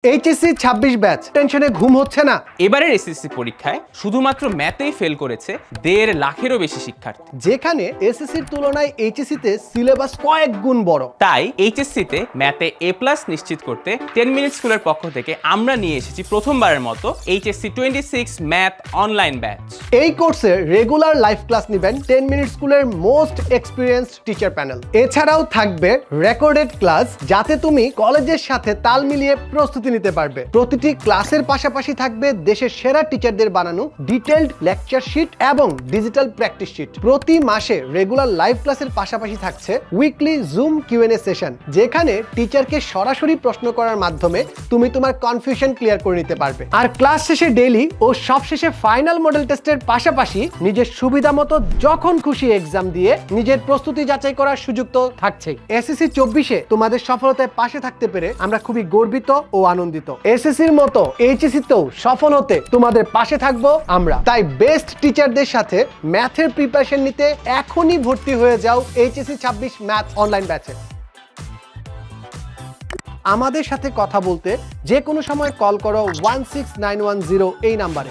HSC ২৬ batch টেনশনে ঘুম হচ্ছে না। এবারের এসএসসি পরীক্ষায় শুধুমাত্র ম্যাথেই ফেল করেছে ১.৫ লাখেরও বেশি শিক্ষার্থী। যেখানে এসএসসির তুলনায় এইচএসসিতে সিলেবাস কয়েক গুণ বড়। তাই এইচএসসিতে ম্যাথে A+ নিশ্চিত করতে 10 মিনিট স্কুলের পক্ষ থেকে আমরা নিয়ে এসেছি প্রথমবারের মতো এইচএসসি 26 ম্যাথ অনলাইন ব্যাচ। এই কোর্সে রেগুলার লাইভ ক্লাস নেবেন 10 মিনিট স্কুলের মোস্ট এক্সপিরিয়েন্সড টিচার প্যানেল। এছাড়াও থাকবে রেকর্ডেড ক্লাস, যাতে তুমি কলেজের সাথে তাল মিলিয়ে প্রস্তুতি নিতে পারবে। প্রতিটি ক্লাসের পাশাপাশি থাকবে দেশের সেরা টিচারদের বানানো ডিটেইলড লেকচার শিট এবং ডিজিটাল প্র্যাকটিস শিট। প্রতি মাসে রেগুলার লাইভ ক্লাসের পাশাপাশি থাকছে উইকলি জুম কিউএনএ সেশন, যেখানে টিচারকে সরাসরি প্রশ্ন করার মাধ্যমে তুমি তোমার কনফিউশন ক্লিয়ার করে নিতে পারবে। আর ক্লাস শেষে ডেইলি ও সবশেষে ফাইনাল মডেল টেস্টের পাশাপাশি নিজের সুবিধা মতো যখন খুশি এক্সাম দিয়ে নিজের প্রস্তুতি যাচাই করার সুযোগ তো থাকছেই। এসএসসি 24-এ তোমাদের সফলতায় পাশে থাকতে পেরে আমরা খুবই গর্বিত ও আনন্দিত। এসএসসির মতো এইচএসসিতেও সফল হতে তোমাদের পাশে থাকবো আমরা। তাই বেস্ট টিচারদের সাথে ম্যাথের প্রিপারেশন নিতে এখনই ভর্তি হয়ে যাও এইচএসসি 26 ম্যাথ অনলাইন ব্যাচে। আমাদের সাথে কথা বলতে যে কোনো সময় কল করো 16910 এই নাম্বারে।